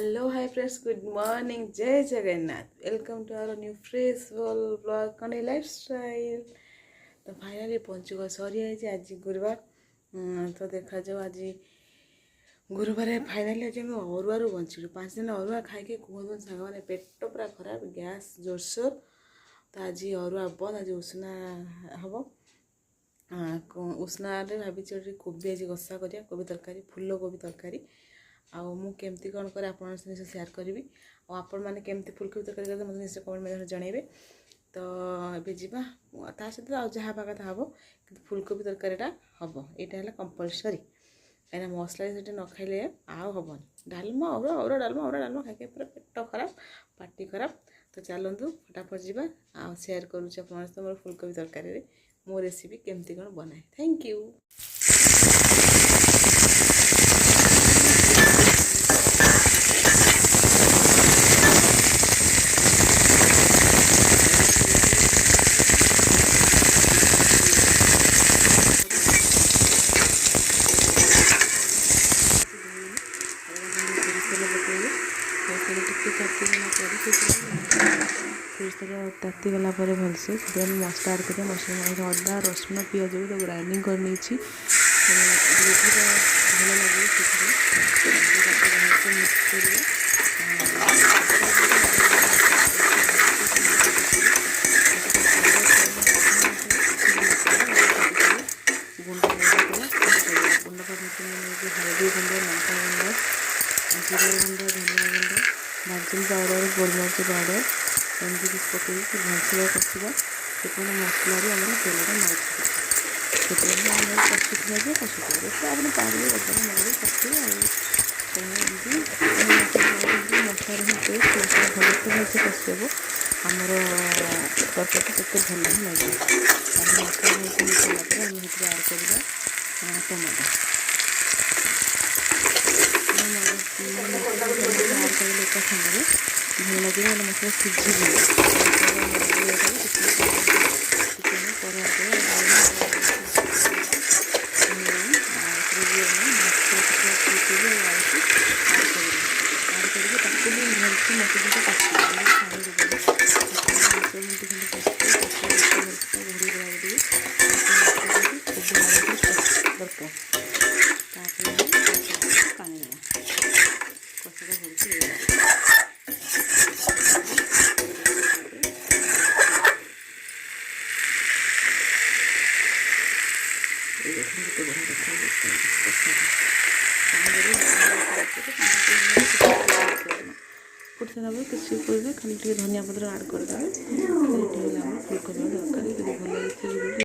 Hello hi friends, good morning, जय Jagannath. Welcome to our new fresh blog कने lifestyle. तो finally Panchuk सरी आज गुरुवार। तो देखा जाओ आज गुरुवार फाइनाली आज अरुआ बंचु 5 दिन अरुआ खाई कहूँ सांग मैंने पेट पूरा खराब, गैस जोरसोर। तो आज अरुआ बंद, आज उसना हम उसना भाई कोबी आज कषा करिया, कोबी तरकारी, फुल कोबी तरकारी। आउ मु केमती कौन करे आपन निश्चय शेयर करी। आपण मैंने केमती फुलकोबी तरकारी करते मतलब निश्चय कमेंट में जनइबे। तो ये जीवा ता सहित आ जहाँ हवा कथा हम कि फुलकोबी तरकारीटा हम, यहाँ है कंपलसरी। कहीं मसला से न खाइले आउ हेनी। डालमा अरुआ डालमा खाई पूरा पेट खराब, पार्टी खराब। तो चलतु फटाफट जावा आ शेयर करुच्चे मोर फुलकोबी तरकारी मो रेसिपी केमती कौन बनाए। Thank you. ताती गला भलसे मसला ऐड कर मसला अदा रसुण पिज भी ग्राइंडिंग कर नहीं भल लगे मिक्स गुंड हल्दी गुंड, लंका गुंड, जीरा गुंड, धनिया गुंड, दालचीनी पाउडर, गोलमरिच पाउडर एमती किसी पकड़ भलसे कषा से मसला आम तेलटा मार कषुवा देखिए आप पारे अदा लगे कषे मसला टेस्ट मसला भलसे कषिदेव आमर तरकारी केते भल ही लगे। मसला भलसे मिसाला आम आड करवा टमाटो। आड कर एक सागर भल लगे मसला फुट सारा किसी खाली धनिया पत्र आड करदे।